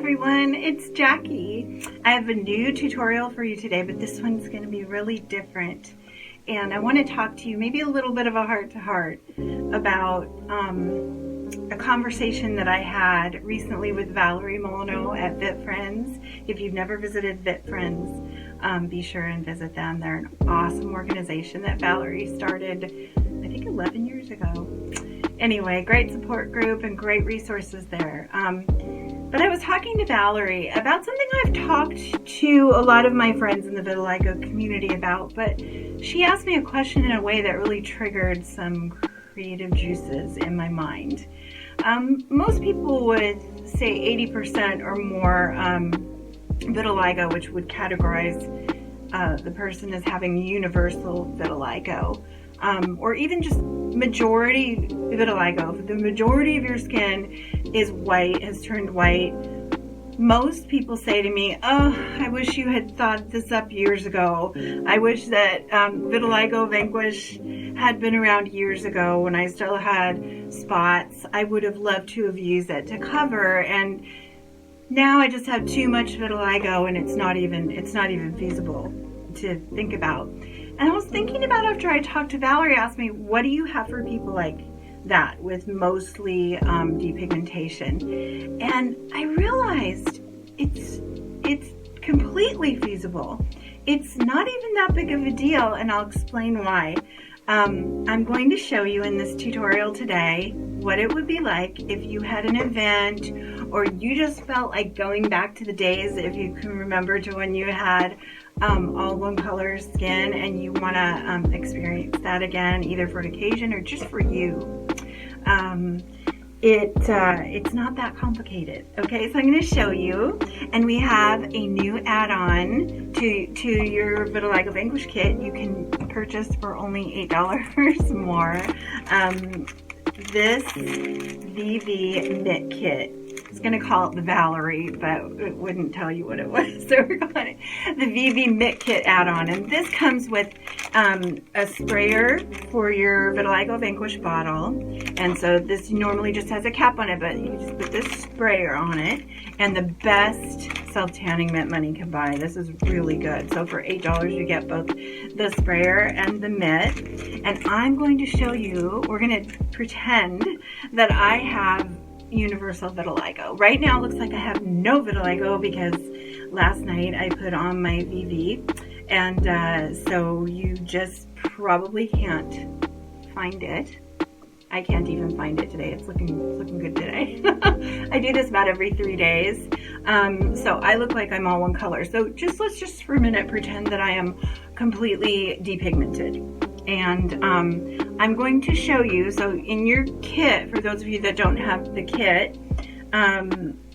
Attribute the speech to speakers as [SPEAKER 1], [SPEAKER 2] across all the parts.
[SPEAKER 1] everyone, it's Jackie. I have a new tutorial for you today, but this one's going to be really different. And I want to talk to you, maybe a little bit of a heart-to-heart, about a conversation that I had recently with Valerie Molyneux at VitFriends. If you've never visited VitFriends, be sure and visit them. They're an awesome organization that Valerie started, I think 11 years ago. Anyway, great support group and great resources there. But I was talking to Valerie about something I've talked to a lot of my friends in the vitiligo community about, but she asked me a question in a way that really triggered some creative juices in my mind. Most people would say 80% or more vitiligo, which would categorize the person as having universal vitiligo, or even just majority vitiligo. If the majority of your skin is white, has turned white, most people say to me, oh, I wish you had thought this up years ago. I wish that Vitiligo Vanquish had been around years ago when I still had spots. I would have loved to have used it to cover, and now I just have too much vitiligo and it's not even feasible to think about. And I was thinking about, after I talked to Valerie, asked me, what do you have for people like that with mostly depigmentation? And I realized it's completely feasible. It's not even that big of a deal, and I'll explain why. I'm going to show you in this tutorial today what it would be like if you had an event, or you just felt like going back to the days, if you can remember, to when you had all one color skin and you want to experience that again, either for an occasion or just for you. It's not that complicated. Okay, so I'm going to show you, and we have a new add-on to your Vitiligo Vanquish kit. You can purchase for only $8 more. This VV Mitt kit. I was going to call it the Valerie, but it wouldn't tell you what it was, so we're calling it the VV Mitt Kit add-on. And this comes with a sprayer for your Vitiligo Vanquish bottle. And so this normally just has a cap on it, but you just put this sprayer on it. And the best self-tanning mitt money can buy. This is really good. So for $8, you get both the sprayer and the mitt. And I'm going to show you, we're going to pretend that I have universal vitiligo. Right now it looks like I have no vitiligo because last night I put on my VV, and so you just probably can't find it. I can't even find it today. It's looking good today. I do this about every 3 days, so I look like I'm all one color. So let's just for a minute pretend that I am completely depigmented. And I'm going to show you, so in your kit, for those of you that don't have the kit,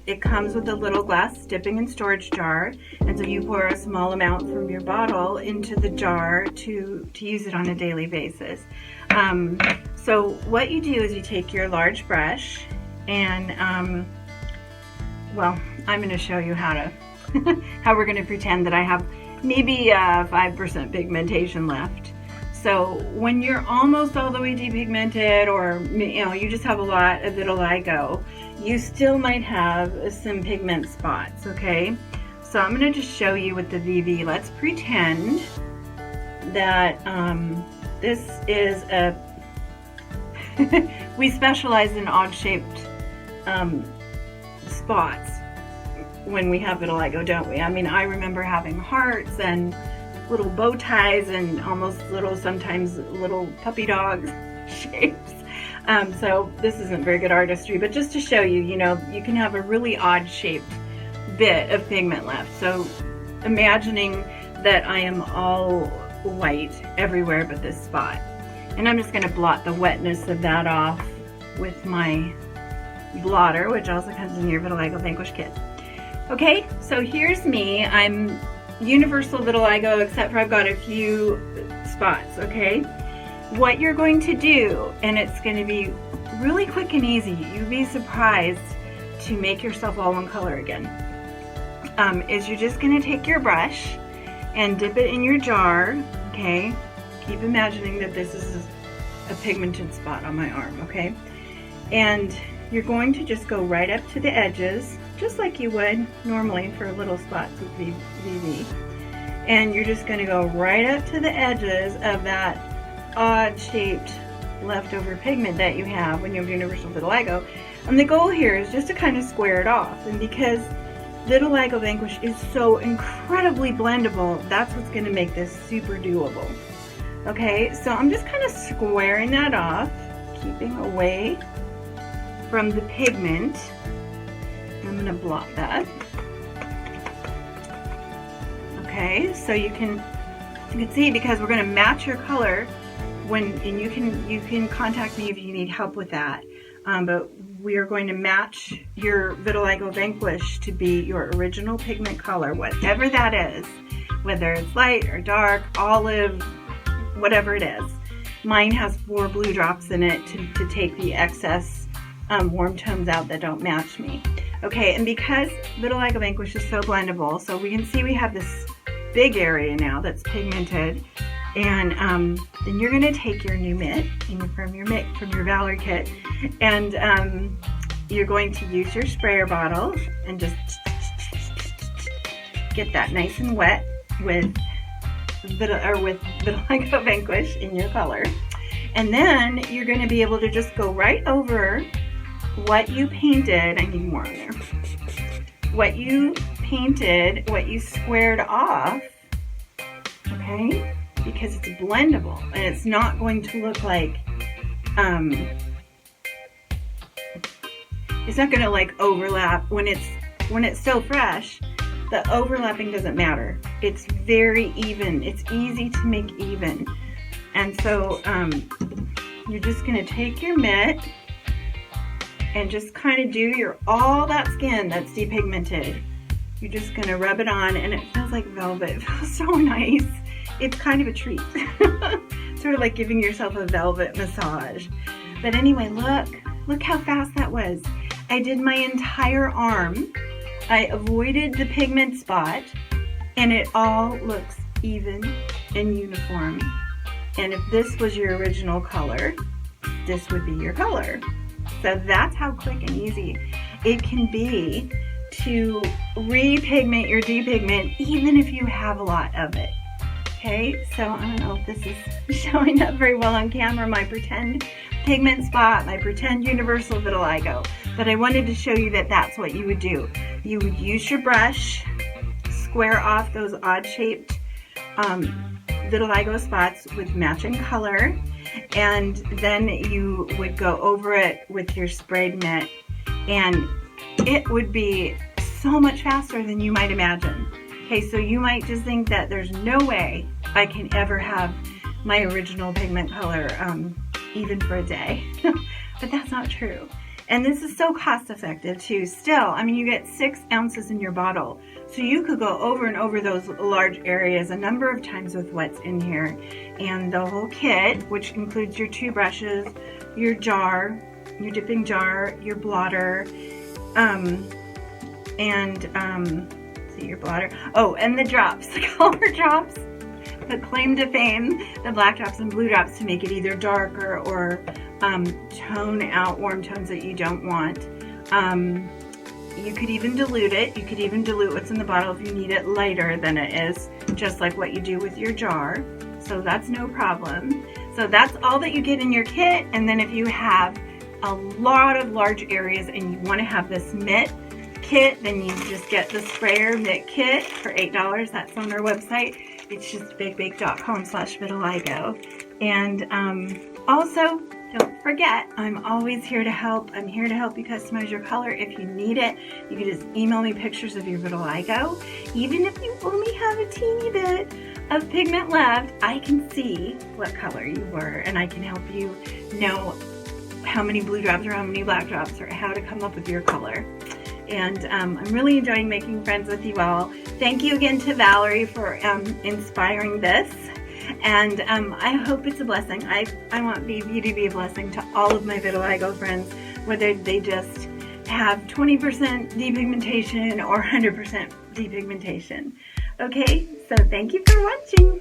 [SPEAKER 1] it comes with a little glass dipping and storage jar, and so you pour a small amount from your bottle into the jar to use it on a daily basis. So what you do is you take your large brush, and well, I'm going to show you how to how we're going to pretend that I have maybe 5% pigmentation left. So when you're almost all the way depigmented, or you just have a lot of vitiligo, you still might have some pigment spots, okay? So I'm going to just show you with the VV. Let's pretend that this is a, we specialize in odd-shaped spots when we have vitiligo, don't we? I mean, I remember having hearts and little bow ties and almost sometimes little puppy dog shapes. So this isn't very good artistry, but just to show you, you can have a really odd shaped bit of pigment left. So imagining that I am all white everywhere but this spot. And I'm just going to blot the wetness of that off with my blotter, which also comes in your Vitiligo Vanquish kit. Okay, so here's me. I'm universal vitiligo, except for I've got a few spots, okay? What you're going to do, and it's going to be really quick and easy, you'd be surprised to make yourself all one color again, is you're just going to take your brush and dip it in your jar, okay? Keep imagining that this is a pigmented spot on my arm, okay? And you're going to just go right up to the edges just like you would normally for little spots with VV. And you're just going to go right up to the edges of that odd shaped leftover pigment that you have when you have universal vitiligo. And the goal here is just to kind of square it off. And because Vitiligo Vanquish is so incredibly blendable, that's what's going to make this super doable. Okay, so I'm just kind of squaring that off, keeping away from the pigment. I'm going to blot that. Okay, so you can see, because we're going to match your color and you can contact me if you need help with that. But we are going to match your Vitiligo Vanquish to be your original pigment color, whatever that is, whether it's light or dark, olive, whatever it is. Mine has 4 blue drops in it to take the excess warm tones out that don't match me. Okay, and because Vitiligo Vanquish is so blendable, so we can see we have this big area now that's pigmented, and then you're going to take your new mitt from your Valerie kit, and you're going to use your sprayer bottle and just get that nice and wet with Vitiligo Vanquish in your color, and then you're going to be able to just go right over what you painted. I need more on there. What you painted, what you squared off, okay? Because it's blendable and it's not going to look like, it's not going to like overlap when it's so fresh. The overlapping doesn't matter. It's very even. It's easy to make even. And so you're just going to take your mitt and just kind of do all that skin that's depigmented. You're just going to rub it on, and it feels like velvet. It feels so nice. It's kind of a treat. Sort of like giving yourself a velvet massage. But anyway, look how fast that was. I did my entire arm. I avoided the pigment spot, and it all looks even and uniform. And if this was your original color, this would be your color. So that's how quick and easy it can be to repigment your depigment, even if you have a lot of it. Okay, so I don't know if this is showing up very well on camera, my pretend pigment spot, my pretend universal vitiligo, but I wanted to show you that that's what you would do. You would use your brush, square off those odd shaped vitiligo spots with matching color, and then you would go over it with your sprayed mitt, and it would be so much faster than you might imagine. Okay, so you might just think that there's no way I can ever have my original pigment color even for a day, but that's not true. And this is so cost effective too. Still, I mean, you get 6 ounces in your bottle, so you could go over and over those large areas a number of times with what's in here. And the whole kit, which includes your 2 brushes, your jar, your dipping jar, your blotter, your blotter. Oh, and the drops, the color drops, the claim to fame, the black drops and blue drops to make it either darker or tone out warm tones that you don't want. You could even dilute it. You could even dilute what's in the bottle if you need it lighter than it is, just like what you do with your jar. So that's no problem. So that's all that you get in your kit. And then if you have a lot of large areas and you want to have this mitt kit, then you just get the sprayer mitt kit for $8. That's on our website. It's just bakebake.com/vitiligo. And also, don't forget, I'm always here to help. I'm here to help you customize your color if you need it. You can just email me pictures of your vitiligo. Even if you only have a teeny bit of pigment left, I can see what color you were, and I can help you know how many blue drops or how many black drops or how to come up with your color. And I'm really enjoying making friends with you all. Thank you again to Valerie for inspiring this. And I hope it's a blessing. I want VV to be a blessing to all of my vitiligo friends, whether they just have 20% depigmentation or 100% depigmentation. Okay, so thank you for watching.